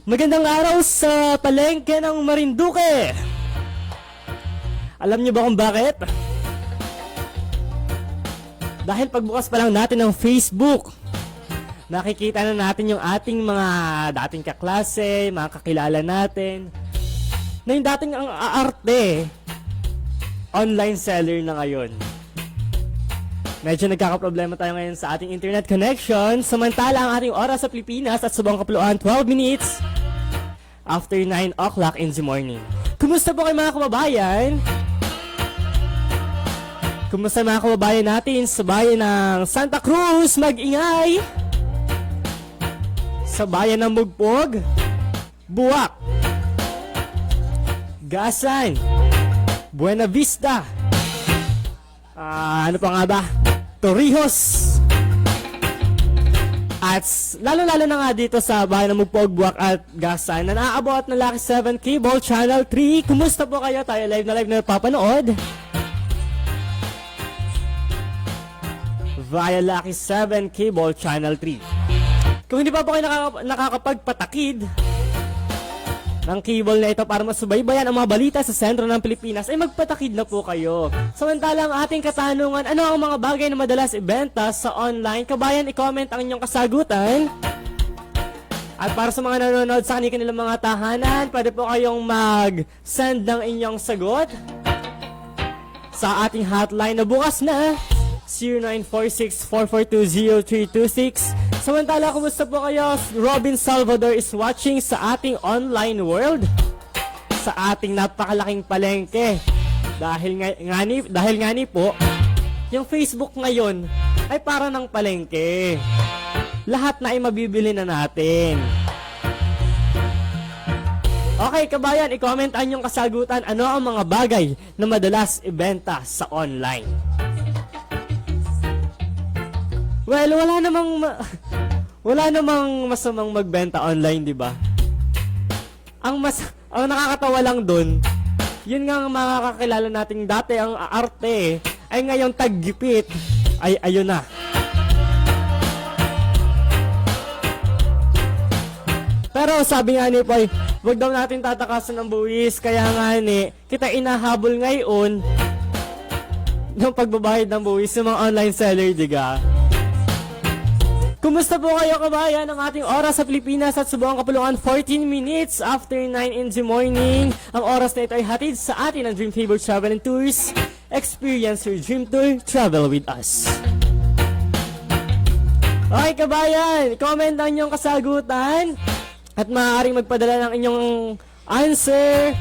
Magandang araw sa palengke ng Marinduque. Alam niyo ba kung bakit? Dahil pagbukas pa lang natin ng Facebook, nakikita na natin yung ating mga dating kaklase, mga kakilala natin, na yung dating ang aarte, online seller na ngayon. Medyo nagkakaproblema tayo ngayon sa ating internet connection, samantala ang ating oras sa Pilipinas at sa buong kapuluan 12 minutes after 9 o'clock in the morning. Kumusta po kayo mga kababayan? Kumusta mga kababayan natin sa bayan ng Santa Cruz, Mag-ingay? Sa bayan ng Mugpog, Buwak, Gasan, Buena Vista, ano pa nga ba? Torrijos. At lalo-lalo na nga dito sa bayan ng Mugpog, Buwak at Gasan na naaabot na Lucky 7 Cable Channel 3. Kumusta po kayo? Tayo live na napapanood via Lucky 7 Cable Channel 3. Kung hindi pa po kayo nakakapagpatakid ng cable na ito para masubaybayan ang mga balita sa sentro ng Pilipinas, ay magpatakid na po kayo. Samantalang ating katanungan, ano ang mga bagay na madalas ibenta sa online? Kabayan, i-comment ang inyong kasagutan. At para sa mga nanonood sa kanilang mga tahanan, pwede po kayong mag-send ng inyong sagot sa ating hotline na bukas na 0946-442-0326. Samantala, kumusta po kayo? Robin Salvador is watching sa ating online world, sa ating napakalaking palengke. Dahil nga ni po, yung Facebook ngayon ay para ng palengke. Lahat na ay mabibili na natin. Okay, kabayan, i-comment ang inyong kasagutan. Ano ang mga bagay na madalas ibenta sa online? Well, wala namang masamang magbenta online, di ba? Ang nakakatawa lang doon, yun nga ang mga kakilala nating dati ang arte, ay ngayong taggipit, ay ayun na. Pero sabi nga ni Poy, wag daw natin tatakasan ng buwis, kaya nga kita inahabol ngayon ng pagbabayad ng buwis ng mga online seller, diga? Kumusta po kayo kabayan? Ang ating oras sa Pilipinas at sa buong kapuluan 14 minutes after 9 in the morning. Ang oras na ito ay hatid sa atin ng Dream Fever Travel and Tours. Experience your dream tour, travel with us. Okay kabayan, comment ang inyong kasagutan at maaaring magpadala ng inyong answer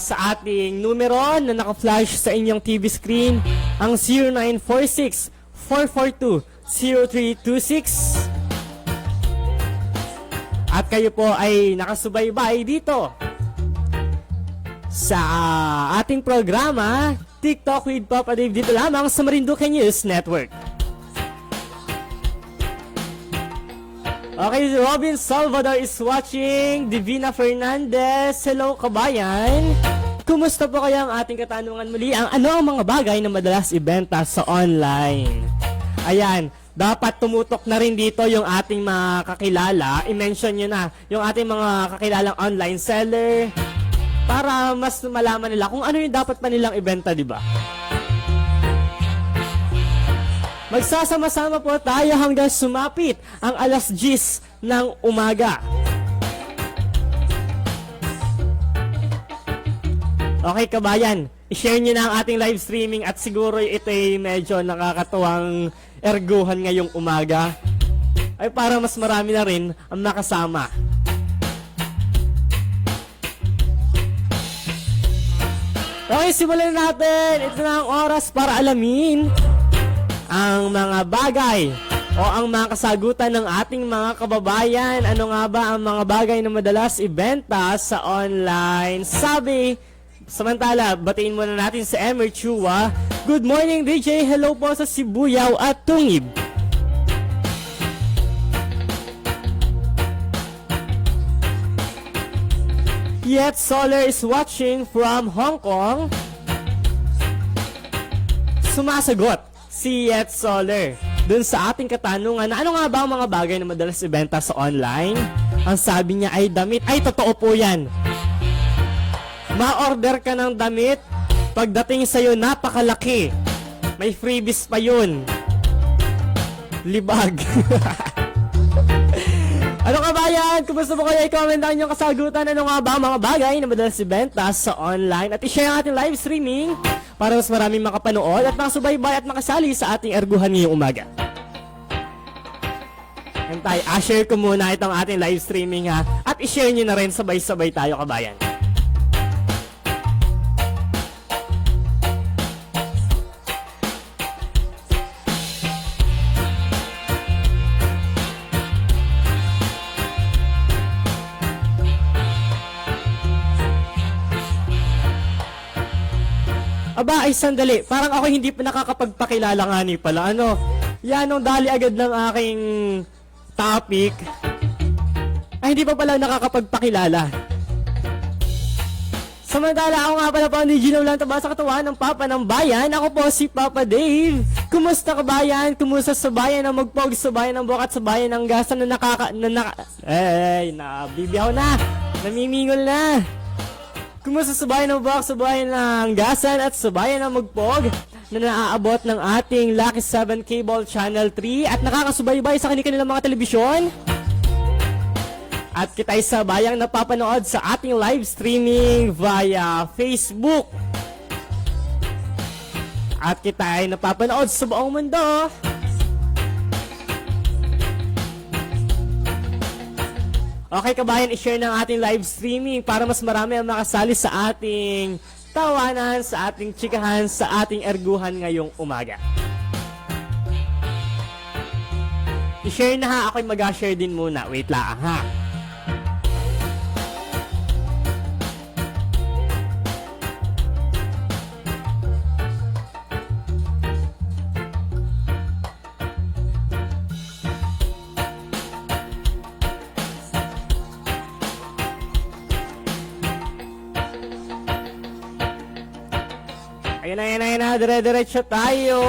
sa ating numero na naka-flash sa inyong TV screen, ang 0946 442 0326. At kayo po ay nakasubaybay dito sa ating programa TikTok with Papa Dave, dito lamang sa Marinduque News Network. Okay, Robin Salvador is watching. Divina Fernandez, hello kabayan. Kumusta po kaya ang ating katanungan muli? Ano ang mga bagay na madalas ibenta sa online? Ayan, dapat tumutok na rin dito yung ating mga kakilala. I-mention nyo na yung ating mga kakilalang online seller para mas malaman nila kung ano yung dapat pa nilang ibenta, di ba? Magsasama-sama po tayo hanggang sumapit ang alas 10 ng umaga. Okay kabayan, i-share nyo na ang ating live streaming at siguro ito ay medyo nakakatuwang erguhan ngayong umaga ay para mas marami na rin ang makasama. Okay, simulan natin. Ito na ang oras para alamin ang mga bagay o ang mga kasagutan ng ating mga kababayan. Ano nga ba ang mga bagay na madalas ibenta sa online? Samantala, batiin muna natin si Emer Chua. Good morning, DJ. Hello po sa Sibuyaw at Tungib. Yet Solar is watching from Hong Kong. Sumasagot si Yet Solar dun sa ating katanungan na ano nga ba ang mga bagay na madalas ibenta sa online? Ang sabi niya ay damit. Ay, totoo po yan. Ma-order ka ng damit, pagdating sa'yo, napakalaki. May freebies pa yun. Libag. Ano kabayan? Kumusta po kayo? I-comment ang inyong kasagutan. Ano nga ba ang mga bagay na madalas ibenta sa online? At i-share ang ating live streaming para mas maraming makapanood at makasubaybay at makasali sa ating erguhan ngayong umaga. Yan tayo. Share ko muna itong ating live streaming ha. At i-share nyo na rin sabay-sabay tayo kabayan. Aba, ay sandali. Parang ako hindi pa nakakapagpakilala nga ni pala. Ano? Yan ang dali agad ng aking topic. Ay, hindi pa pala nakakapagpakilala. Samantala, ako nga pala po ang Gino lang taba sa katawan ng Papa ng Bayan. Ako po si Papa Dave. Kumusta kabayan? Kumusta sa bayan ng Magpog, sa bayan ng Bukat, sa bayan ng Gasan na nabibiyaw na. Namimingol na. Kumusta sa bayan ng Buwak, sa bayan ng Gasan at sa bayan ng Magpog na naaabot ng ating Lucky 7 Cable Channel 3 at nakakasubaybay sa kanilang mga telebisyon? At kita'y sa bayang napapanood sa ating live streaming via Facebook. At kita'y napapanood sa buong mundo. Okay kabayan, i-share ng ating live streaming para mas marami ang makasali sa ating tawanan, sa ating chikahan, sa ating erguhan ngayong umaga. I-share na ha, ako'y mag-share din muna. Wait lang ha. Ayun na, dire-diretso tayo.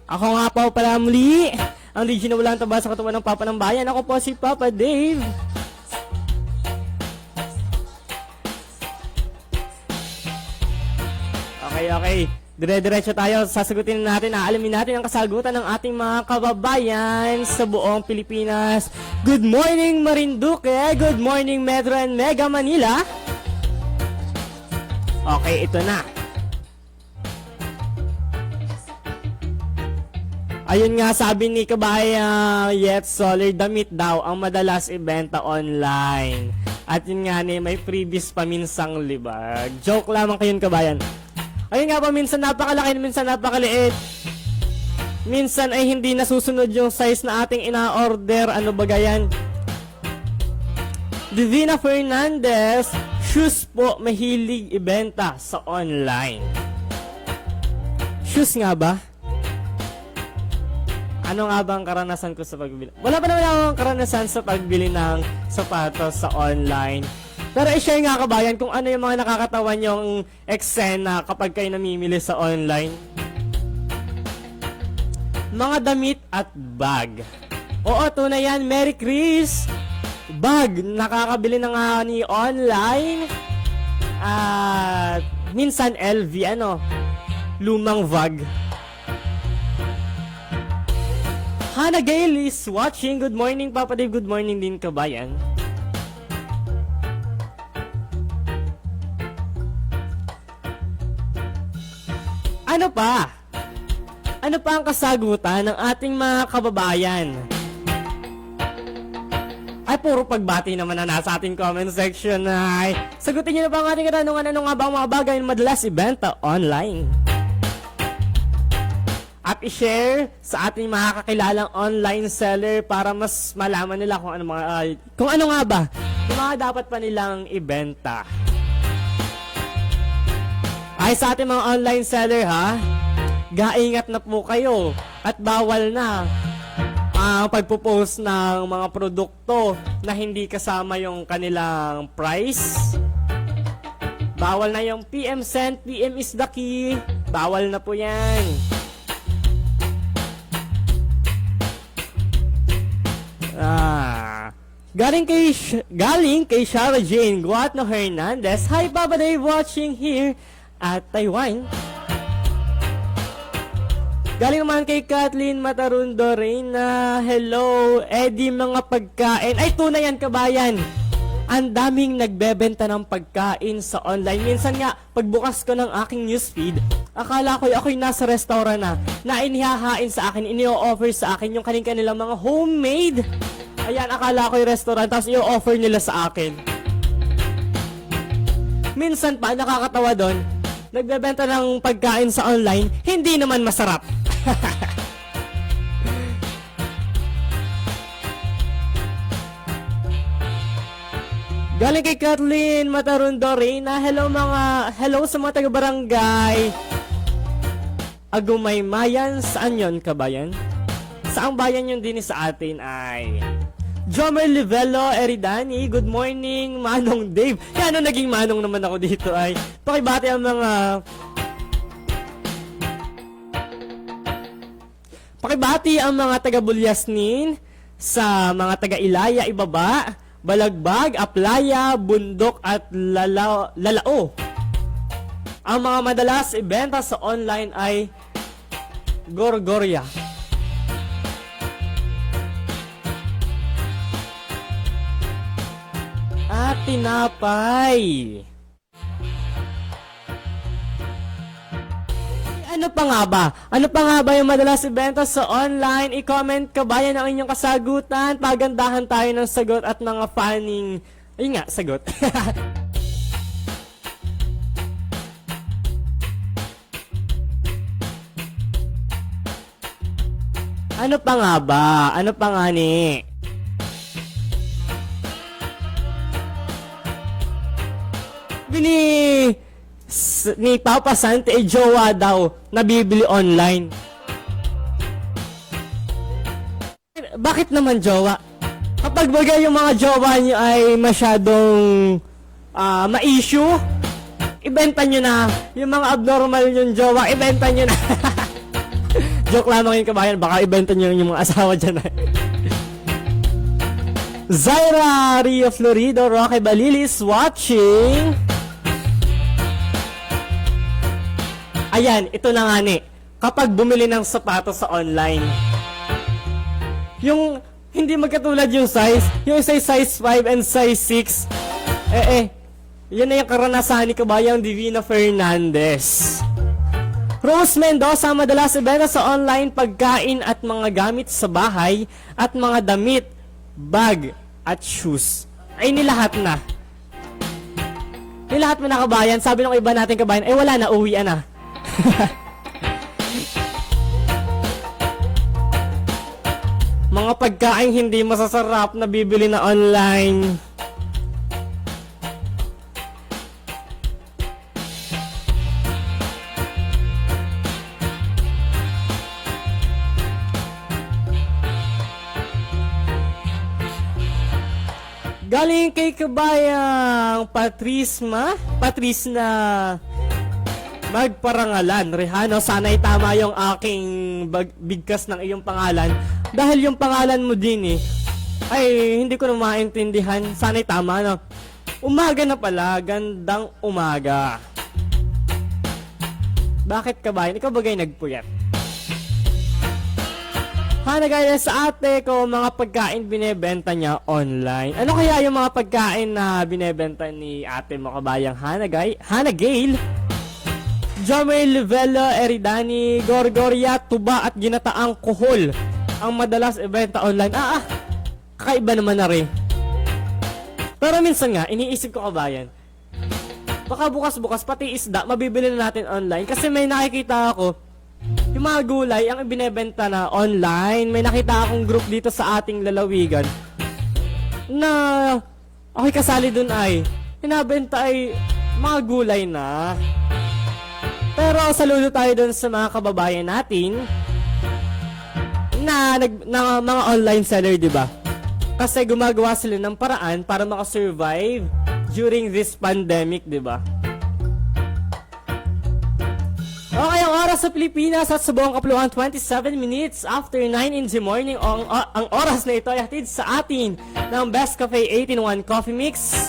Ako nga po pala muli. Ang DJ na walang taba sa katawan ng Papa ng Bayan. Ako po si Papa Dave. Okay. Dire-diretso tayo. Sasagutin natin, aalamin natin ang kasagutan ng ating mga kababayan sa buong Pilipinas. Good morning Marinduque. Good morning Metro and Mega Manila. Okay, ito na. Ayun nga, sabi ni kabayan Yet Solar, damit daw ang madalas ibenta online. At yun nga may freebies paminsang libag. Joke lamang kayo kabayan. Ayun nga pa, minsan napakalaki, minsan napakaliit. Minsan ay hindi nasusunod yung size na ating ina-order. Ano ba yan? Divina Fernandez, shoes po mahilig ibenta sa online. Shoes nga ba? Ano nga ba ang karanasan ko sa pagbili? Wala pa naman akong karanasan sa pagbili ng sapatos sa online. Pero i-share nga kabayan kung ano yung mga nakakatawan yung eksena kapag kayo namimili sa online. Mga damit at bag. Oo, tunay yan. Merry Chris! Bag, nakakabili na nga ni online. At minsan LV, lumang bag. Hannah Gale is watching. Good morning, Papa Dave. Good morning din, kabayan. Ano pa? Ano pa ang kasagutan ng ating mga kababayan? Ay, puro pagbati naman na nasa ating comment section. Ay, sagutin niyo na ba ang ating katanungan? Ano nga ba ang mga bagay na madalas ibenta online? At i-share sa ating mga kakilalang online seller para mas malaman nila kung ano nga ba yung mga dapat pa nilang ibenta. Ay, sa ating mga online seller ha, gaingat na po kayo at bawal na ang pagpo-post ng mga produkto na hindi kasama yung kanilang price. Bawal na yung PM sent, PM is the key. Bawal na po yan. Galing kay Shara Jane Guatno Hernandez. Hi Papa Dave, watching here at Taiwan. Galing naman kay Kathleen Matarundo Reyna. Hello, Eddie, mga pagkain. Ay, tunay yan, kabayan. Ang daming nagbebenta ng pagkain sa online. Minsan nga, pagbukas ko ng aking newsfeed, akala ko ako'y nasa restaurant na inihahain sa akin, ini-offer sa akin yung kanilang mga homemade. Ayan, akala ko yung restaurant, tapos i-offer nila sa akin. Minsan pa, nakakatawa doon, nagbebenta ng pagkain sa online, hindi naman masarap. Galing kay Kathleen Matarundo Reyna. Hello sa mga taga-barangay Agumaymayan. Saan yon, kabayan? Saang bayan yun din sa atin ay Jomer Livelo Eridani. Good morning, Manong Dave. Ano naging manong naman ako dito ay pakibati ang mga taga-Bulyasnin, sa mga taga-Ilaya Ibaba, Balagbag, Aplaya, Bundok at Lalao. Ang mga madalas ibenta sa online ay Gorgoria. At tinapay. Ano pa nga ba? Ano pa nga ba yung madalas ibenta sa online? I-comment kabayan ang inyong kasagutan. Pagandahan tayo ng sagot at mga fanning... Ayun nga, sagot. Ano pa nga ba? Ano pa nga ni? Ni Papa Sante jowa daw nabibili online. Bakit naman jowa? Kapag bagay yung mga jowa nyo ay masyadong ma-issue, ibenta nyo na. Yung mga abnormal yung jowa, ibenta nyo na. Joke lamang yun, kabayan. Baka ibenta nyo yung mga asawa dyan. Zaira Rio Florido, Roque Balilis watching. Ayan, ito na nga ni. Kapag bumili ng sapatos sa online, yung hindi magkatulad yung size 5 and size 6, yun na yung karanasan ni kabayang Divina Fernandez. Rose Mendoza, madalas ibenta sa online pagkain at mga gamit sa bahay at mga damit, bag at shoes. Ay, nilahat na. Nilahat mo na, kabayan. Sabi ng iba natin, kabayan, ay wala na, uwian na. Mga pagkain hindi masasarap na bibili na online. Galing kay kabayang Patrice na magparangalan. Rehano, sana'y tama yung aking bigkas ng iyong pangalan. Dahil yung pangalan mo din ay hindi ko na maintindihan. Sana'y tama, no? Umaga na pala, gandang umaga. Bakit kabayan? Ikaw bagay nagpuyat? Hanagaya sa ate ko, mga pagkain binebenta niya online. Ano kaya yung mga pagkain na binebenta ni ate mo, kabayang Hanagale? Jomer Livella Eridani, Gorgoria, tuba at ginataang kuhol ang madalas ibenta online. Kakaiba naman na rin. Pero minsan nga, iniisip ko, kabayan, baka bukas-bukas pati isda mabibili na natin online. Kasi may nakikita ako, yung mga gulay ang ibinebenta na online. May nakita akong group dito sa ating lalawigan na ako'y kasali dun ay inabenta ay mga gulay na. Pero saludo tayo dun sa mga kababayan natin na mga online seller, di ba? Kasi gumagawa sila ng paraan para makasurvive during this pandemic, di ba? Okay, ang oras sa Pilipinas at sa buong kapuluan 27 minutes after 9 in the morning. Ang oras na ito ay hatid sa atin ng Best Cafe 8-in-1 Coffee Mix.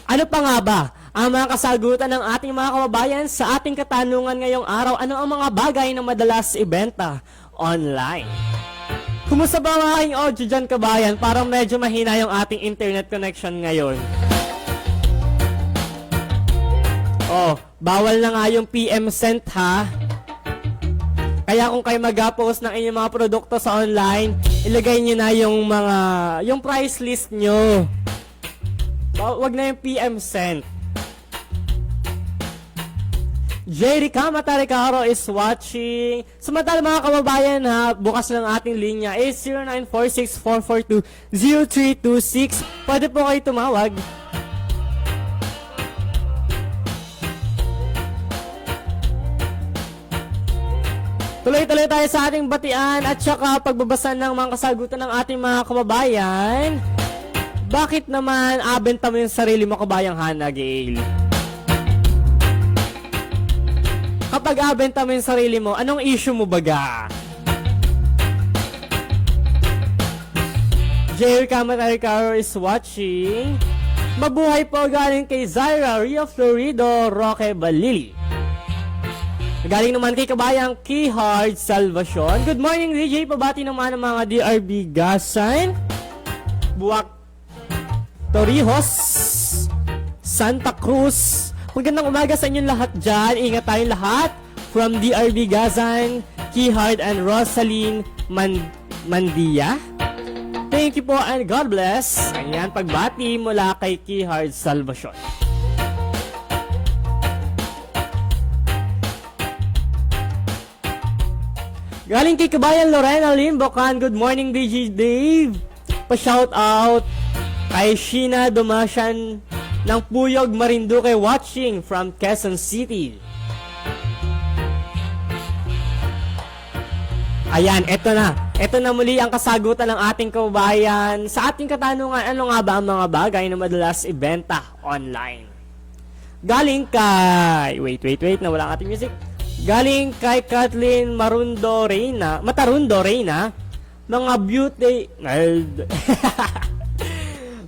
Ano pa nga ba ang mga kasagutan ng ating mga kababayan sa ating katanungan ngayong araw? Ano ang mga bagay na madalas ibenta online? Kumusta ba ang aking audio dyan, kabayan? Parang medyo mahina yung ating internet connection ngayon. Oh, bawal na nga yung PM sent, ha? Kaya kung kayo mag-post ng inyong mga produkto sa online, ilagay nyo na yung price list nyo. Wag na yung PM sent. Jerica Mataricaro is watching. Samantala mga kababayan, ha, bukas ng ating linya is 0946-442-0326. Pwede po kayo tumawag. Tuloy-tuloy tayo sa ating batian at saka pagbabasa ng mga kasagutan ng ating mga kababayan. Bakit naman abenta mo yung sarili mo, kabayang Hana Gail? Kapag abenta mo yung sarili mo, anong issue mo baga? Jerica Mataricaro is watching. Mabuhay po galing kay Zaira Ria Florido Roque Balili. Galing naman kay kabayang Keyhard Salvacion. Good morning DJ, pabati naman ng mga DRB Gasan, Buwak Torrijos, Santa Cruz. Magandang umaga sa inyong lahat dyan. Ingat tayong lahat. From DRB Gazan, Keyhard and Rosaline Mandia. Thank you po and God bless. Ayan, pagbati mula kay Keyhard Salvacion. Galing kay kabayan Lorena Limbocan. Good morning DJ Dave. Pa-shout out kay Sheena Dumasyan ng Puyog, Marinduque, watching from Quezon City. Ayan, eto na. Eto na muli ang kasagutan ng ating kababayan. Sa ating katanungan, ano nga ba ang mga bagay na madalas ibenta online? Galing kay... Wait, nawala ang ating music. Galing kay Kathleen Matarundo Reyna, mga beauty...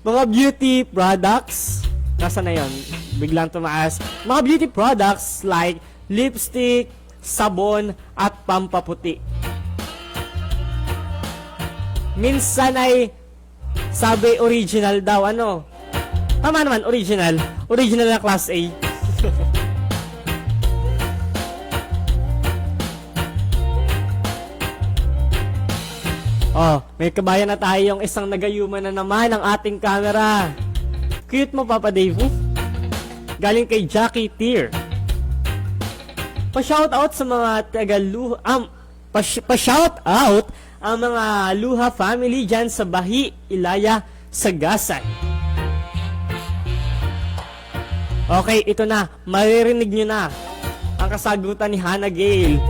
mga beauty products. Nasa na yun? Biglang tumaas. Mga beauty products like lipstick, sabon, at pampaputi. Minsan ay sabi original daw. Ano? Tama naman, original. Original na class A. Oh, may kabayan na tayo, yung isang nagayuman na naman ng ating camera. Cute mo, Papa Dave. Galing kay Jackie Tier. Pa-shoutout sa mga pa-shoutout ang mga Luha family dyan sa Bahi, Ilaya, Sagasan. Okay, ito na. Maririnig nyo na ang kasagutan ni Hana Gail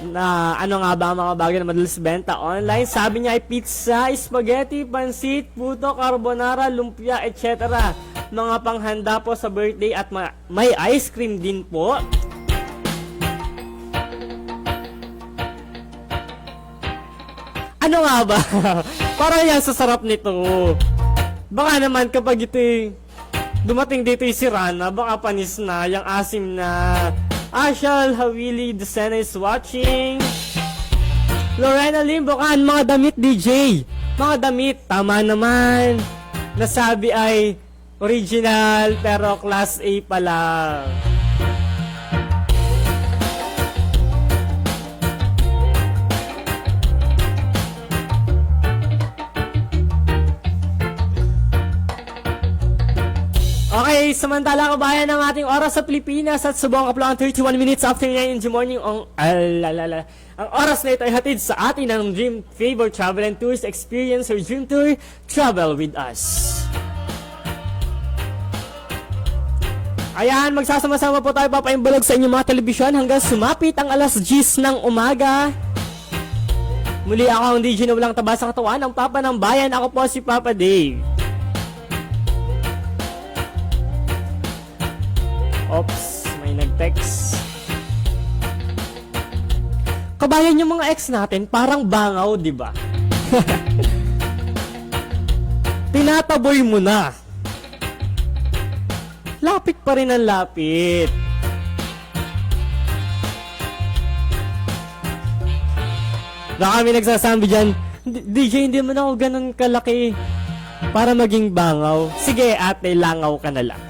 na ano nga ba ang mga bagay na madalas benta online. Sabi niya ay pizza, spaghetti, pansit, puto, carbonara, lumpia, etc. Mga panghanda po sa birthday at may ice cream din po. Ano nga ba? Para yan sa sarap nito. Baka naman kapag ito dumating dito si Rana, baka panis na, yung asim na. Ashal Hawili Desena is watching. Lorena Limbocan, mga damit DJ. Mga damit, tama naman. Nasabi ay original pero class A pala. Okay, samantala kabayan ng ating oras sa Pilipinas at sa buong kapuluan 31 minutes after 9 in the morning. Ang oras na ito ay hatid sa atin ng Dream Favor Travel and Tours. Experience your dream tour. Travel with us. Ayan, magsasama-sama po tayo papaimbulog sa inyong mga telebisyon hanggang sumapit ang alas 10 ng umaga. Muli ako ang DJ na walang taba sa katawan, ang Papa ng Bayan. Ako po si Papa Dave. Oops, may nag-text. Kabayan yung mga ex natin, parang bangaw, di ba? Tinataboy mo na. Lapit pa rin ang lapit. Na kami nagsasabi dyan, DJ, hindi mo na ako ganun kalaki para maging bangaw. Sige ate, langaw ka na lang.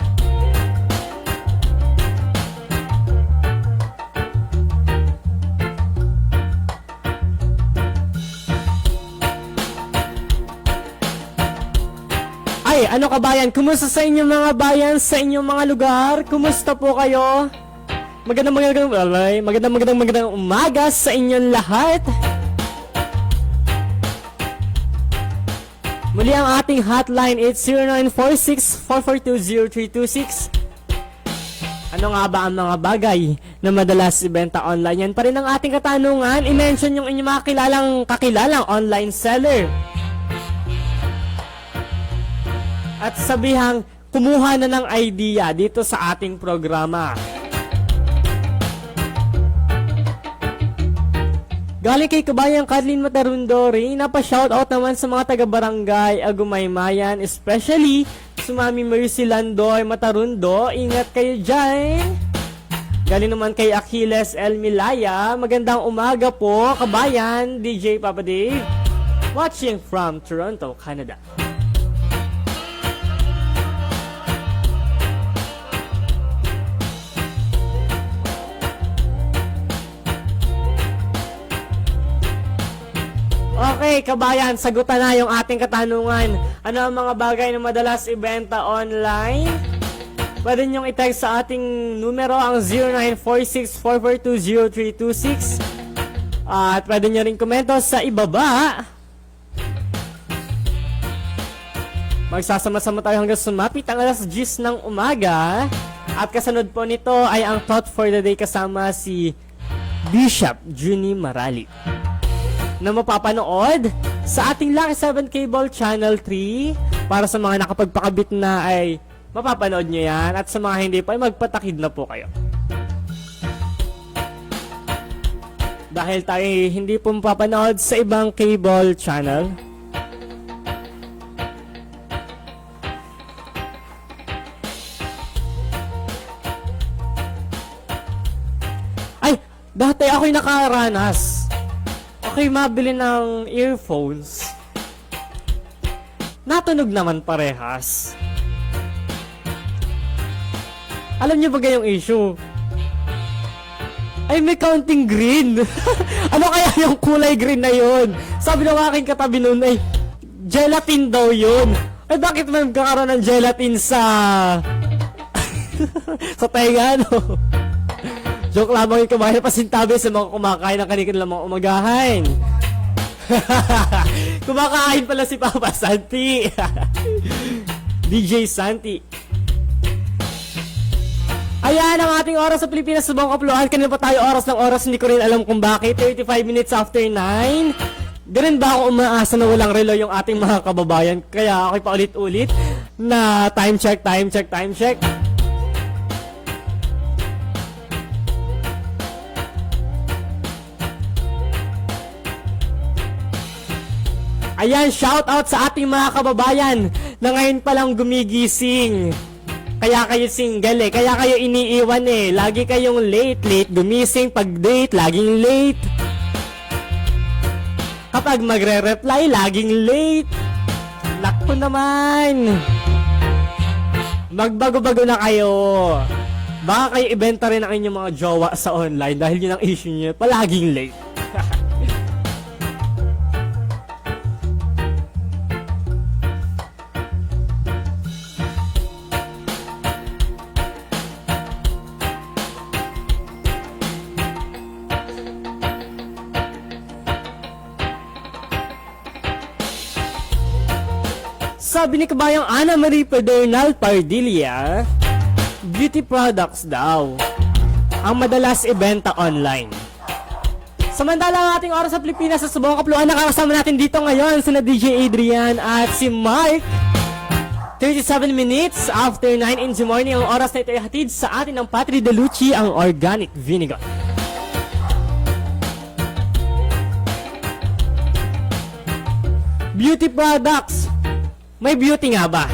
Ay, ano kabayan? Kumusta sa inyong mga bayan, sa inyong mga lugar? Kumusta po kayo? Magandang umaga sa inyong lahat. Muli ang ating hotline, it's 0946-4420326. Ano nga ba ang mga bagay na madalas ibenta online? Yan pa rin ang ating katanungan. I-mention yung inyong mga kakilalang online seller. At sabihang kumuha na ng idea dito sa ating programa. Galing kay Kabayang Kathleen Matarundori, napa-shoutout naman sa mga taga-barangay Agumaymayan, especially sa Mami Mercy Landoy Matarundo. Ingat kayo dyan! Galing naman kay Achilles El Milaya, magandang umaga po, Kabayan, DJ Papa Dave, watching from Toronto, Canada. Okay, kabayan, sagutan na yung ating katanungan. Ano ang mga bagay na madalas ibenta online? Pwede nyong i-text sa ating numero ang 0946-4420326. At pwede nyo rin komento sa ibaba. Magsasama-sama tayo hanggang sumapit ang alas 10 ng umaga. At kasunod po nito ay ang Thought for the Day kasama si Bishop Junie Marali, na mapapanood sa ating Lucky 7 Cable Channel 3. Para sa mga nakapagpakabit na ay mapapanood nyo yan. At sa mga hindi pa ay magpatakid na po kayo. Dahil tayo hindi po mapapanood sa ibang cable channel. Ay, dati ako'y nakaranas. Okay, mabili ng earphones. Natunog naman parehas. Alam niyo ba gayong issue? Ay, may counting green. Ano kaya yung kulay green na yun? Sabi ng aking katabi nun ay gelatin daw yun. Ay, bakit may magkakaroon ng gelatin sa sa tenga, no? Joke lamang yung kumain na pasintabi sa mga kumakain ng kanilang mga umagahan. Kumakain pala si Papa Santi. DJ Santi. Ayan ang ating oras sa Pilipinas sa buong kapuluan. Kanina pa tayo oras ng oras, hindi ko rin alam kung bakit. 35 minutes after 9. Ganun ba ako umaasa na walang relo yung ating mga kababayan? Kaya ako'y paulit-ulit na time check. Ayan, shout out sa ating mga kababayan na ngayon palang gumigising. Kaya kayo single eh, kaya kayo iniiwan eh. Lagi kayong late gumising. Pag date, laging late. Kapag magre-reply, laging late. Naku naman. Magbago-bago na kayo. Baka kayo ibenta rin ang inyong mga jowa sa online dahil yun ang issue nyo, palaging late. Sabi ni kabayang Ana Marie Pedernal Pardilla, beauty products daw ang madalas ibenta online. Samantala ang ating oras sa Pilipinas sa Subong Kapluan, nakakasama natin dito ngayon sina DJ Adrian at si Mark. 37 minutes after 9 in the morning, ang oras na ito ay hatid sa atin ng Patri de Luci, ang organic vinegar. Beauty products. May beauty nga ba?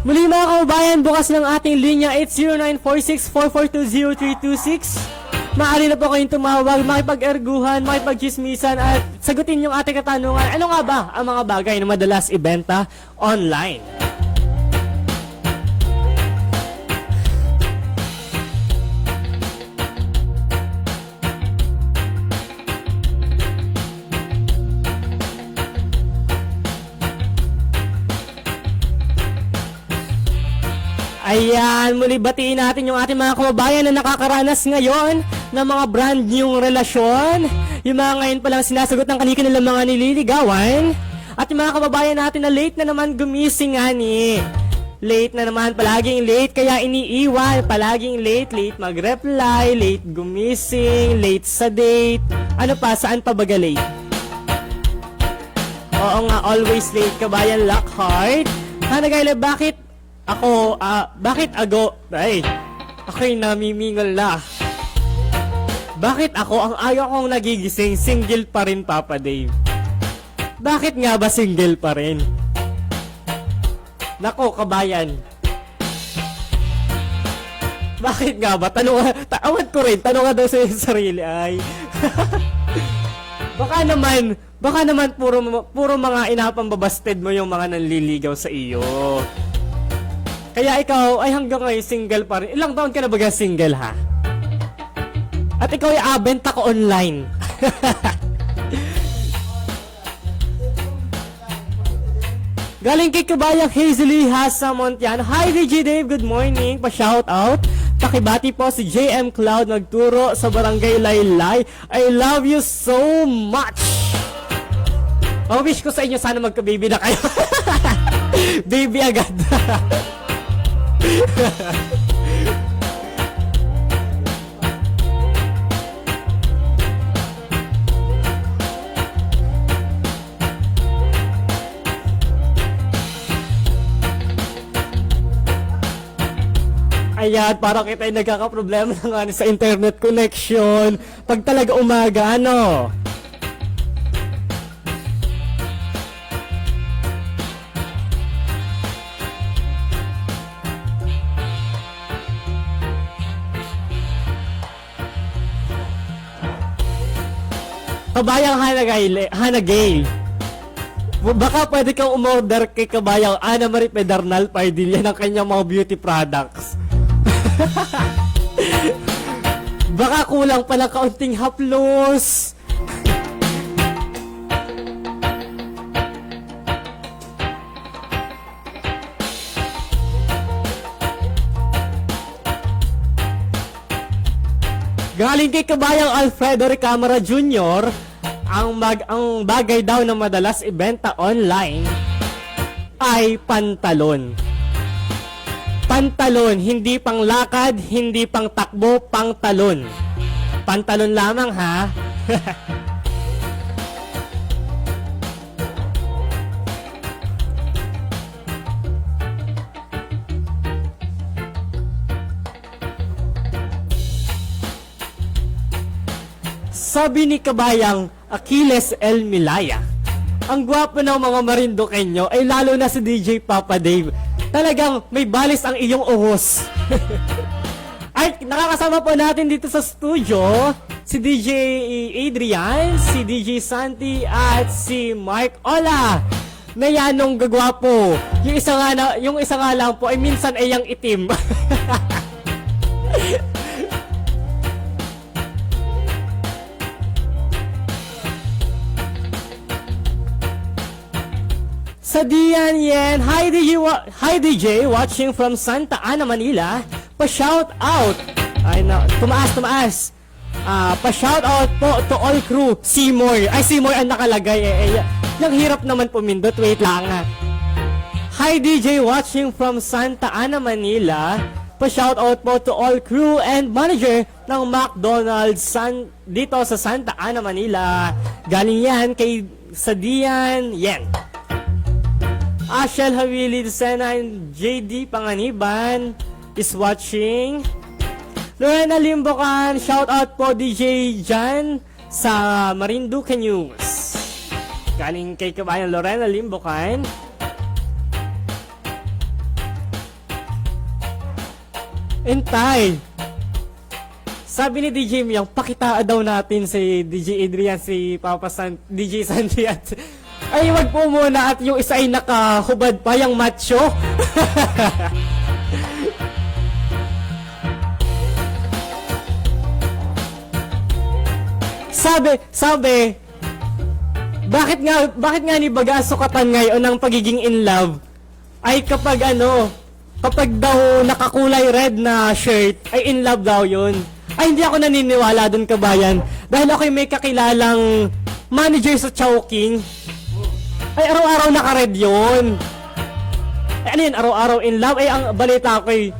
Muli mga kababayan, bukas ng ating linya 80946-4420326. Maaari na po kayong tumawag, makipag-erguhan, makipag-chismisan at sagutin yung ating katanungan. Ano nga ba ang mga bagay na madalas ibenta online? Ayan, muli batiin natin yung ating mga kababayan na nakakaranas ngayon ng mga brand new relasyon. Yung mga ngayon palang sinasagot ng kanilang mga nililigawan. At yung mga kababayan natin na late na naman gumising nga ni. Late na naman, palaging late, kaya iniiwan. Palaging late, late mag-reply, late gumising, late sa date. Ano pa, saan pa baga late? Oo nga, always late, kabayan Lockhart. Hanagayla, bakit ako'y namimingol na. Bakit ako ang ayaw kong nagigising, single pa rin, Papa Dave? Bakit nga ba single pa rin? Nako, kabayan. Bakit nga ba? Awad ko rin, tanong nga daw sa sarili ay. Baka naman puro mga inapambabasted mo yung mga nanliligaw sa iyo. Kaya ikaw ay hanggang ngayon single pa rin. Ilang taon ka na baga single, ha? At ikaw ay abenta ko online. Galing kay kabayang Hazely Hasa Montiano. Hi DJ Dave, good morning. Pa-shout out. Pakibati po si JM Cloud nagturo sa Barangay Laylay. I love you so much. Oh, wish ko sa inyo sana magka-baby na kayo. Baby agad. Ayan, parang kita ay nagkakaproblema na nga sa internet connection. Pag talaga umaga, ano? Kabayang Hanagay. Baka pwede kang umorder kay kabayang Ana Marie Pedernal Pardilla ng kanyang mga beauty products. Baka kulang pala kaunting haplos. Galing kay kabayang Alfredo Recamara Jr., ang bagay daw na madalas ibenta online ay pantalon. Pantalon, hindi pang lakad, hindi pang takbo, pantalon. Pantalon lamang, ha? Sabi ni kabayang Achilles L. Milaya, ang gwapo ng mga Marinduqueño ay lalo na si DJ Papa Dave. Talagang may balis ang iyong uhos. Ay, nakakasama po natin dito sa studio si DJ Adrian, si DJ Santi at si Mark Ola. Na yanong gagwapo. Yung isa nga lang po ay minsan ay yung itim. Sa Dian Yen, hi DJ, watching from Santa Ana, Manila. Pa-shout out. Ay na, tumaas. Pa-shoutout po to all crew. Seymour. Ay, Seymour ang nakalagay. Yung hirap naman pumindot. Wait lang ha. Hi DJ watching from Santa Ana, Manila. Pa-shoutout po to all crew and manager ng McDonald's dito sa Santa Ana, Manila. Galing yan kay Sadian Yen. Ashel Havili Sena and JD Panganiban is watching. Lorena Limbocan, shout out po DJ Jan sa Marinduque News. Galing kay kabayan Lorena Limbocan. Entay. Sabi ni DJ Miyang, pakitaan daw natin si DJ Adrian, si Papa DJ Sandy at ay wag po muna at yung isa ay nakahubad pa yung macho. Sabi, bakit nga ni Baga sukatan ngayon ng pagiging in love ay kapag daw nakakulay red na shirt ay in love daw yun. Ay hindi ako naniniwala dun kabayan dahil ako'y may kakilalang manager sa Chowking. Ay araw-araw naka-red yun. Ay ano yun, araw-araw in love? Ay ang balita ko'y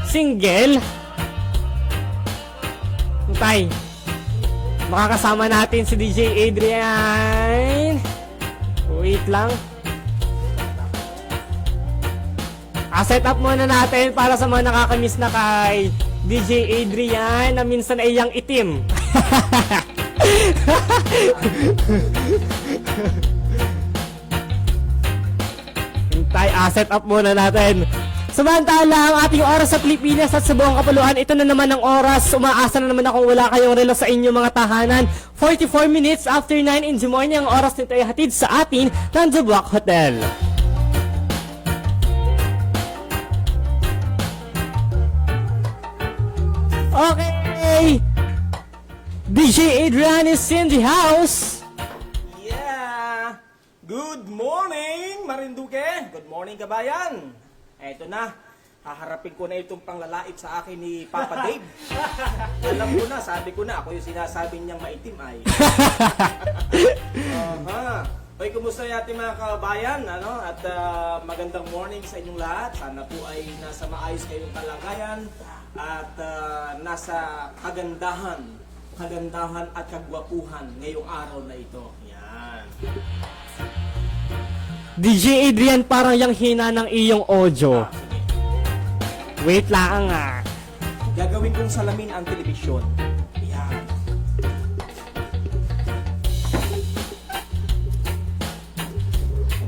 single. Tay, makakasama natin si DJ Adrian. Wait lang. Set up muna natin para sa mga nakakamiss na kay DJ Adrian na minsan ay yang itim. Hintay, set up muna natin. Samantala ang ating oras sa Pilipinas at sa buong kapuluan, ito na naman ang oras. Umaasa na naman ako wala kayong relo sa inyong mga tahanan. 44 minutes after 9 in the morning, ang oras nito ay hatid sa atin ng The Block Hotel. Okay, DJ Adrian is in the house. Yeah! Good morning, Marinduque! Good morning, kabayan! Eto na, haharapin ko na itong panglalait sa akin ni Papa Dave. Alam ko na, sabi ko na, ako yung sinasabi niyang maitim ay. Hoy, kumusta yung ating mga kabayan? At magandang morning sa inyong lahat. Sana po ay nasa maayos kayong kalagayan at nasa kagandahan at kagwapuhan ngayong araw na ito. Yan. DJ Adrian, parang yung hina ng iyong audio. Wait lang nga. Gagawin kong salamin ang telebisyon. Yan.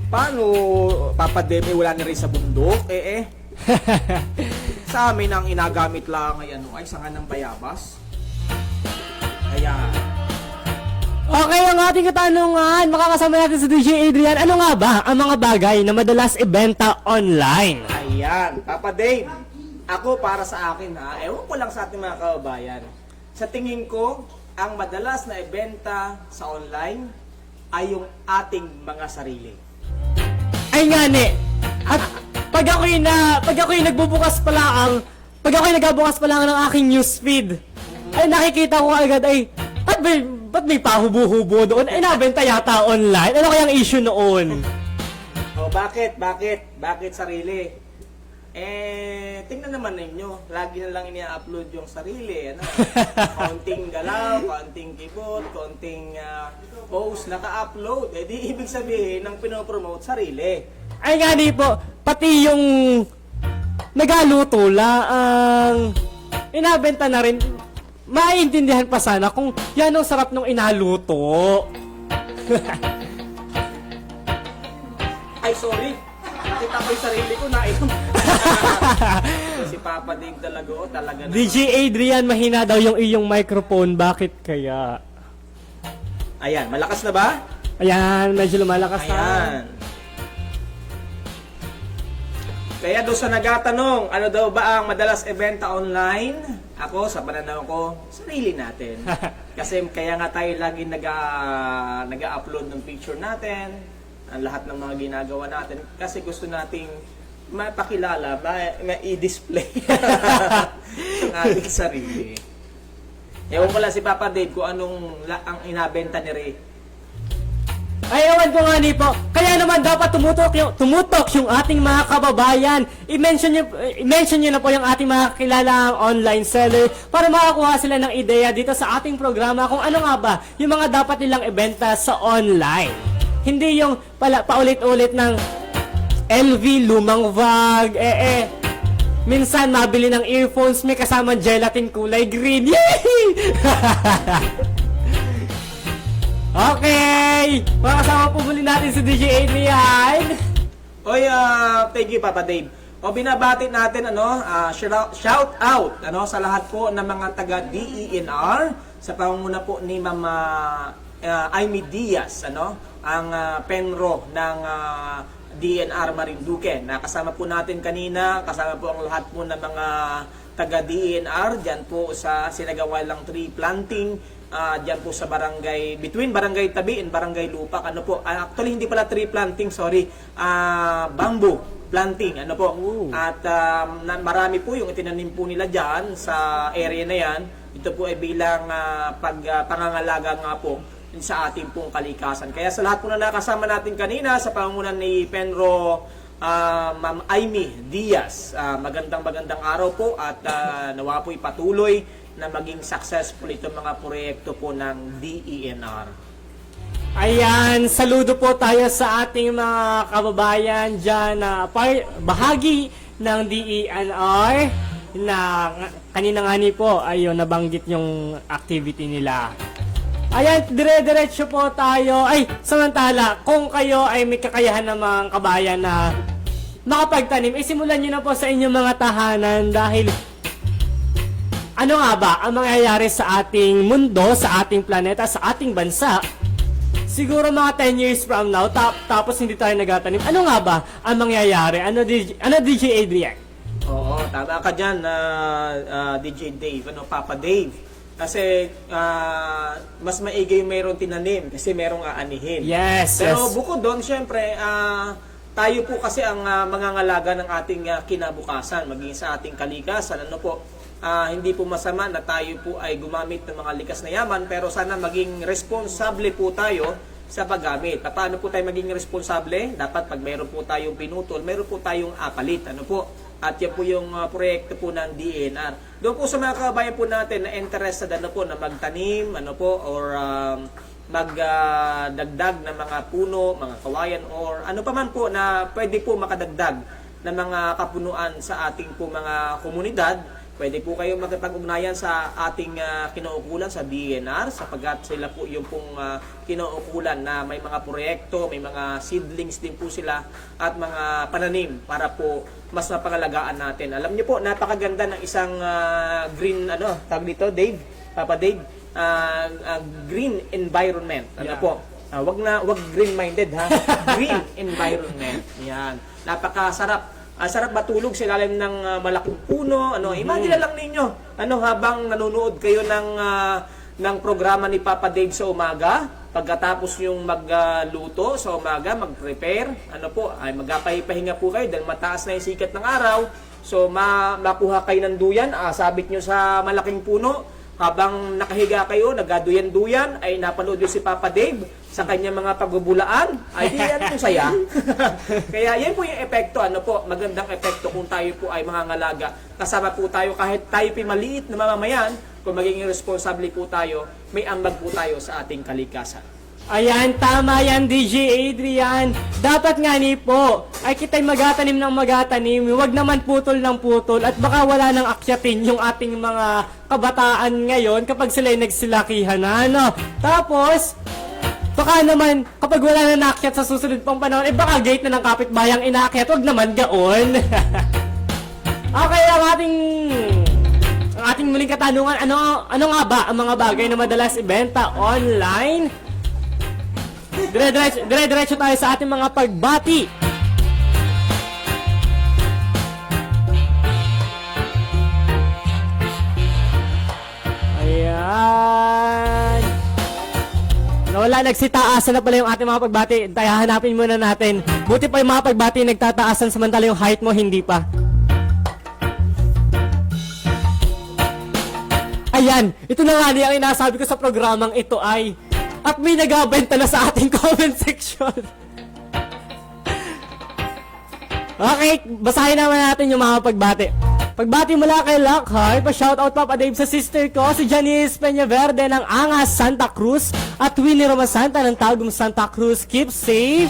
Paano, Papa Demi, wala na rin sa bundok? Sa amin ang inagamit lang ay sanga ng bayabas. Kaya... Okay, ang ating katanungan, makakasama natin si DJ Adrian. Ano nga ba ang mga bagay na madalas ibenta online? Ayan, Papa Dave, ako para sa akin ewan ko lang sa ating mga kababayan. Sa tingin ko, ang madalas na ibenta sa online ay yung ating mga sarili. Ay nga ni, at pag ako'y nagbubukas pa lang ng aking newsfeed, ay nakikita ko agad ba't may pahubo-hubo doon? Ay nabenta yata online. Ano kayang issue noon? Bakit? Bakit sarili? Tingnan naman ninyo. Lagi na lang ini-upload yung sarili. Konting galaw, konting keyboard, konting post, naka-upload. Di ibig sabihin ng pinopromote sarili. Ay nga di po, pati yung nagaluto lang, inabenta na rin. Maiintindihan pa sana kung yan ang sarap nung inaluto. Ay, sorry. Nakita ko yung sarili ko na si Papa Dave talaga na. DJ Adrian, mahina daw yung iyong microphone. Bakit kaya? Ayan, malakas na ba? Ayan, medyo lumalakas na. Ayan. Kaya doon sa nagatanong, ano daw ba ang madalas ibenta online? Ako, sa pananaw ko, sarili natin. Kasi kaya nga tayo lagi nag-upload ng picture natin, ang lahat ng mga ginagawa natin. Kasi gusto nating mapakilala, ma-i-display ang ating sarili. Ewan ko lang si Papa Dave kung anong ang inabenta ni Ray. Ay, ewan ko nga ni po. Kaya naman dapat tumutok yung ating mga kababayan. I-mention nyo na po yung ating mga kilalang online seller para makakuha sila ng ideya dito sa ating programa kung ano nga ba yung mga dapat nilang ibenta sa online. Hindi yung paulit-ulit ng LV, lumang bag, minsan mabili ng earphones may kasamang gelatin kulay green. Yay! Okay! Makasama po muli natin si DJ Adrian. Oy, thank you Papa Dave. O binabati natin shout out sa lahat po ng mga taga DENR sa pangunguna po ni Mama Amy Diaz, ang penro ng DNR Marinduque. Nakasama po natin kanina, kasama po ang lahat po ng mga taga DNR diyan po sa sinagawalang tree planting. Diyan po sa barangay, between barangay Tabi and barangay Lupak, actually hindi pala tree planting, sorry, bamboo planting, at marami po yung itinanim po nila diyan sa area na yan. Ito po ay bilang pangangalaga nga po sa ating pong kalikasan. Kaya sa lahat po na nakasama natin kanina sa pangunan ni Penro Ma'am Amy Diaz, magandang araw po at nawa po ipatuloy na maging successful itong mga proyekto po ng DENR. Ayan, saludo po tayo sa ating mga kababayan dyan na bahagi ng DENR na kanina nga ni po ayun nabanggit yung activity nila. Ayan, dire-diretso po tayo. Ay, samantala, kung kayo ay may kakayahan ng mga kabayan na makapagtanim, simulan nyo na po sa inyong mga tahanan dahil ano nga ba ang mangyayari sa ating mundo, sa ating planeta, sa ating bansa? Siguro mga 10 years from now, tapos hindi tayo nagatanim. Ano nga ba ang mangyayari? Ano DJ Adrian? Oo, tama ka dyan, DJ Dave, Papa Dave. Kasi mas maigi yung mayroong tinanim kasi mayroong aanihin. Yes, Pero yes. bukod doon, syempre, tayo po kasi ang mangangalaga ng ating kinabukasan, maging sa ating kalikasan. Hindi po masama na tayo po ay gumamit ng mga likas na yaman, pero sana maging responsable po tayo sa paggamit. Paano po tayo maging responsable? Dapat pag mayroon po tayong pinutol, mayroon po tayong apalit. At yan po yung proyekto po ng DENR. Doon po sa mga kababayan po natin na interested na magtanim, or magdagdag ng mga puno, mga kawayan, or ano pa man po na pwede po makadagdag ng mga kapunuan sa ating po mga komunidad. Pwede po kayong makipag-ugnayan sa ating kinaukulan sa DENR sapagkat sila po yung pong kinaukulan na may mga proyekto, may mga seedlings din po sila at mga pananim para po mas mapangalagaan natin. Alam niyo po, napakaganda ng isang green, tawag dito, Dave, Papa Dave, green environment. Wag green-minded ha. Green environment. Yan. Napakasarap. Sarap matulog sa ilalim ng malaking puno. Imagine lang ninyo, habang nanonood kayo ng programa ni Papa Dave sa umaga, pagkatapos yung magluto sa umaga, mag-prepare, ay magpapahinga po kayo dahil mataas na yung sikat ng araw. So, makuha kayo ng duyan, sabit nyo sa malaking puno. Habang nakahiga kayo, nagaduyan-duyan, ay napanood yun si Papa Dave sa kanyang mga pagbubulaan. Ay, di yan po saya. Kaya yan po yung epekto, magandang epekto kung tayo po ay mga ngalaga. Kasama po tayo, kahit tayo po maliit na mamamayan, kung magiging responsable po tayo, may ambag po tayo sa ating kalikasan. Ayan, tama yan, DJ Adrian. Dapat nga ni po, ay kita'y magatanim ng magatanim, huwag naman putol ng putol, at baka wala nang akyatin yung ating mga kabataan ngayon kapag sila'y nagsilakihan na, Tapos, baka naman, kapag wala na naakyat sa susunod pang panahon, baka gate na ng kapitbayang inaakyat, huwag naman gaon. Okay, ang ating muling katanungan, ano nga ba ang mga bagay na madalas ibenta online? Dire-diretso tayo sa ating mga pagbati. Ayan. Wala, nagsitaasan na pala yung ating mga pagbati. Tayo, hanapin muna natin. Buti pa yung mga pagbati nagtataasan samantala yung height mo hindi pa. Ayan, ito na nga niya ang inasabi ko sa programang ito ay, at may nagabenta na sa ating comment section. Okay, basahin naman natin yung mga pagbati. Pagbati mula kay Lockhart, pa-shoutout Papa Dave sa sister ko, si Janice Peñaverde ng Angas, Santa Cruz, at Winnie Romasanta ng Tagum, Santa Cruz. Keep safe.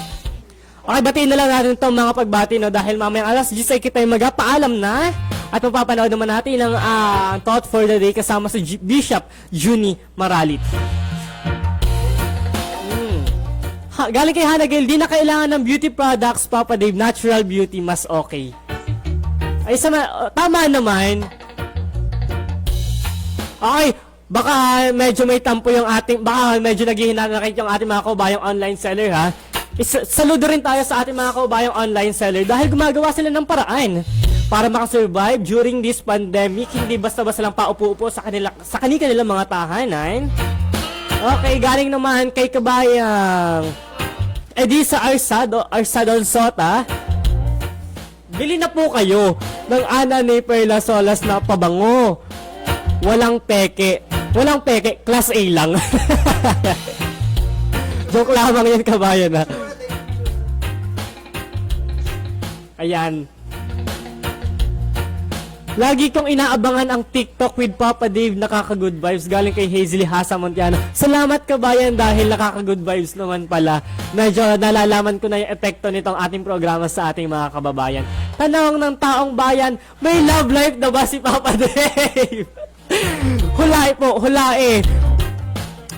Okay, batiin na lang natin itong mga pagbati, no, dahil mamayang alas 10 ay kita'y magpaalam na. At mapapanood naman natin ang Thought for the Day kasama si Bishop Juni Maralit. Galing kay Hannah Gail, di na kailangan ng beauty products, Papa Dave. Natural beauty, mas okay. Ay, tama naman. Okay, baka medyo may tampo yung ating, baka medyo naghihinanakit yung ating mga kaubayang online seller, ha? Saludo rin tayo sa ating mga kaubayang online seller dahil gumagawa sila ng paraan para makasurvive during this pandemic. Hindi basta-basta lang paupo-upo sa kanilang mga tahanan. Okay, galing naman kay kabayang Edisa Arsadon Sota. Bili na po kayo ng Ana ni Perla Solas na pabango. Walang peke. Walang peke, class A lang. Joke lamang yan, kabayan, ha. Ayan. Lagi kong inaabangan ang TikTok with Papa Dave, nakaka-good vibes. Galing kay Hazel Hasa Montiano. Salamat, kabayan, dahil nakaka-good vibes naman pala. Medyo nalalaman ko na yung epekto nitong ating programa sa ating mga kababayan. Tanong ng taong bayan, may love life na ba si Papa Dave? Hulay po, hulay.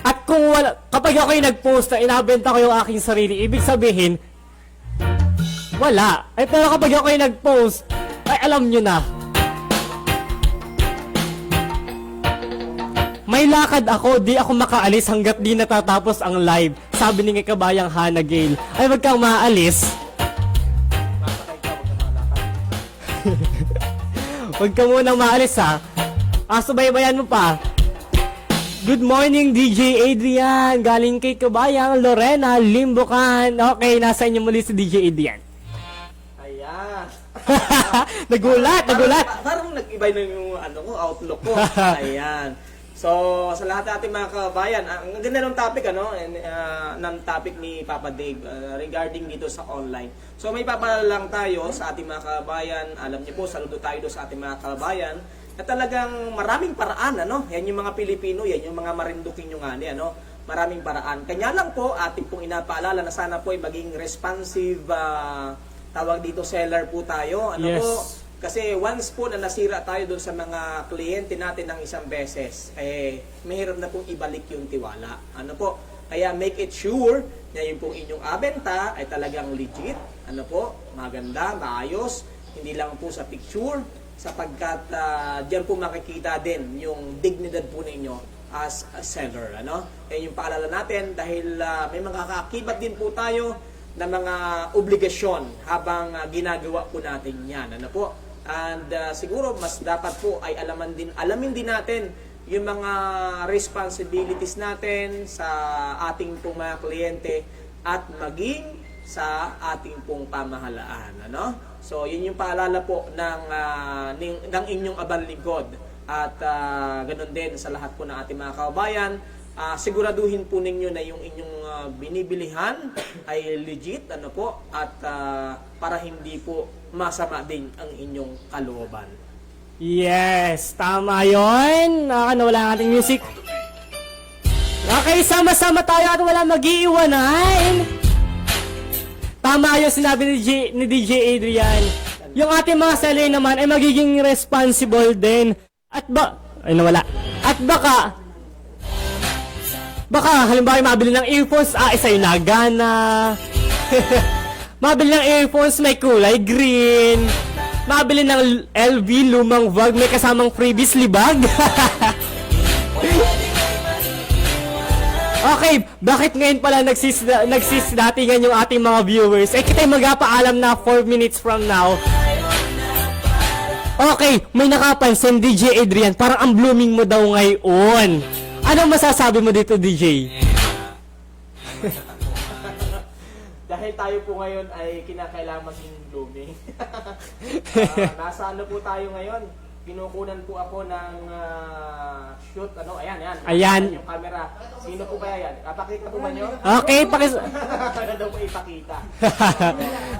At kung wala, kapag ako'y nag-post na inabenta ko yung aking sarili, ibig sabihin, wala. Ay, pero kapag ako'y nag-post, ay alam nyo na. May lakad ako, di ako makaalis hanggat di natatapos ang live. Sabi ni kabayang Hannah Gail. Ay, wag kang maalis. Wag ka munang maalis, ha. Subaybayan mo pa. Good morning, DJ Adrian. Galing kay kabayang Lorena Limbocan. Okay, nasa inyo muli si DJ Adrian. Ayan. Nagulat. Parang nag-iba na yung outlook ko. Ayan. So, sa lahat ng ating mga kababayan, ang ganda ng topic, ng topic ni Papa Dave regarding dito sa online. So, may papalala lang tayo sa ating mga kababayan. Alam niyo po, saludo tayo doon sa ating mga kababayan na talagang maraming paraan, Yan yung mga Pilipino, yan yung mga marindukin yung maraming paraan. Kanya lang po, ating pong inapaalala na sana po ay maging responsive, tawag dito, seller po tayo. Yes. Po? Kasi once po na nasira tayo doon sa mga kliyente natin ng isang beses, mahirap na pong ibalik yung tiwala. Kaya make it sure na yung pong inyong abenta ay talagang legit, maganda, maayos, hindi lang po sa picture, sapagkat diyan po makikita din yung dignidad po ninyo as a seller. Yan yung paalala natin dahil may mga kaakibat din po tayo na mga obligasyon habang ginagawa po natin yan. And siguro mas dapat po ay alamin din natin yung mga responsibilities natin sa ating pong mga kliyente at maging sa ating pong pamahalaan. So, yun yung paalala po ng inyong abang lingkod. At ganun din sa lahat po ng ating mga kababayan. Siguraduhin po ninyo na yung inyong binibilihan ay legit, at para hindi po masama din ang inyong kalooban. Yes, tama yun. Nakakawala ang ating music. Okay, sama-sama tayo at wala mag-iiwanan. Tama yung sinabi ni DJ Adrian. Yung ating mga seller naman ay magiging responsible din. At nawala. At baka halimbawa mabili ng earphones, isa yung nagana. Mabili ng earphones may kulay green. Mabili ng LV lumang vlog may kasamang freebies libag. Okay, bakit ngayon pala nagsisdatingan yung ating mga viewers? Kita'y magpapaalam na 4 minutes from now. Okay, may nakapansin DJ Adrian, parang ang blooming mo daw ngayon. Anong masasabi mo dito, DJ? Dahil tayo po ngayon ay kinakailangan maging blooming. Nasa po tayo ngayon? kinukunan po ako ng shoot, ayan. Ayan. Yung camera. Sino po ba yan? Papakita po ba nyo? Okay, Ano daw po ipakita?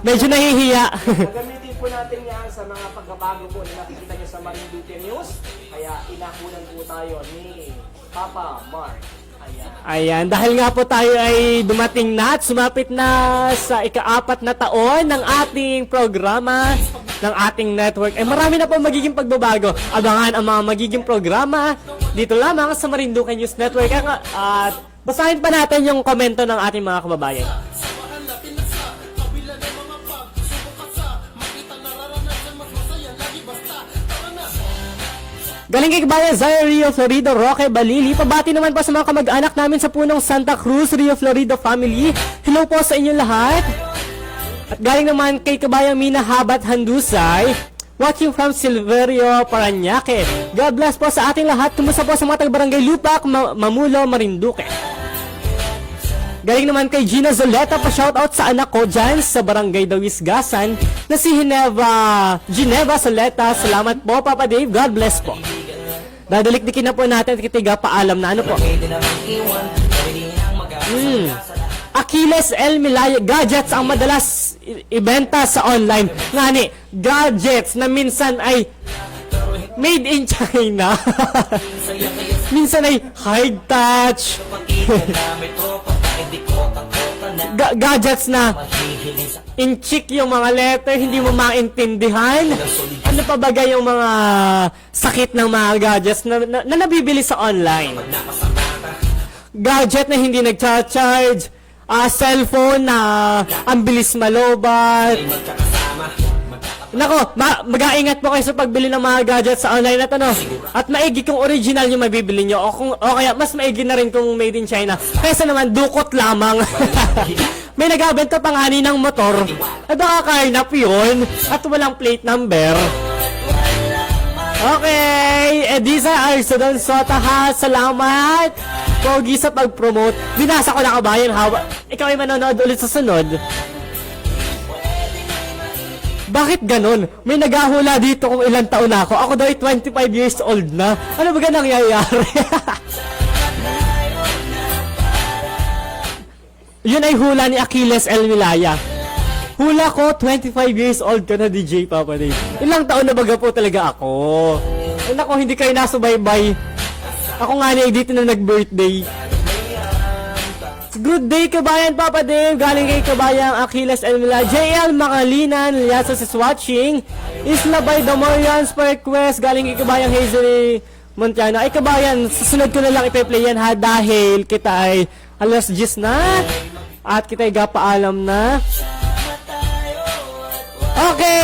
medyo nahihiya. Gagamitin po natin yan sa mga pagbabago po na nakikita nyo sa Marinduque News. Kaya inakunan po tayo ni Papa Mark. Ayan. Ayan, dahil nga po tayo ay dumating na at sumapit na sa ika-4 na taon ng ating programa, ng ating network. Marami na po magiging pagbabago. Abangan ang mga magiging programa dito lamang sa Marinduque News Network. At basahin pa natin yung komento ng ating mga kababayan. Galing kay kabayan Zaya Rio Florida, Roque Balili. Pabati naman po sa mga kamag-anak namin sa punong Santa Cruz, Rio Florida family. Hello po sa inyong lahat. At galing naman kay kabayan Mina Habat Handusay, watching from Silverio, Parañaque. God bless po sa ating lahat. Kumusta po sa mga taga-barangay Lupak, Mamulo, Marinduque. Galing naman kay Gina Zoleta, pa-shoutout sa anak ko dyan sa Barangay Dawisgasan na si Gineva Zoleta. Salamat po, Papa Dave. God bless po. Dadalikdikin na po natin at kitiga paalam na ano po. Achilles El Milaya, gadgets ang madalas ibenta sa online. Ngani, gadgets na minsan ay made in China. Minsan ay high touch. Gadgets na in-chick yung mga letter, hindi mo maintindihan. Ano pa bagay yung mga sakit ng mga gadgets na nabibili sa online? Gadget na hindi nagcha-charge, cellphone na ang bilis malobat. Nako, mag-aingat po kayo sa pagbili ng mga gadgets sa online at at maigi kung original yung mabibili nyo o kaya mas maigi na rin kung made in China. Kaysa naman dukot lamang. May nagabenta pa nga ng motor at baka karnap yun at walang plate number. Okay, Ediza Arsadon Sota ha, salamat. Pogi sa pag-promote. Binasa ko na kabayan ha. Ikaw ay manonood ulit sa sunod. Bakit ganon? May naghahula dito kung ilang taon na ako. Ako daw ay 25 years old na. Ano ba ganang nangyayari? Yun ay hula ni Achilles El Milaya. Hula ko, 25 years old ka na, DJ Papa Dave. Ilang taon na baga po talaga ako. Ay nako, hindi kayo nasubaybay. Ako nga na dito na nag-birthday. Good day, kabayan Papa Dave. Galing kay kabayang Achilles El Milaya. JL Macalinan, Liasas is watching. Isla by the Morians per request. Galing kay kabayang Hazel Montiano. Ay kabayan, susunod ko na lang ipe-play yan ha. Dahil kita ay alas 10 na. At kita ay gapaalam na. Okay.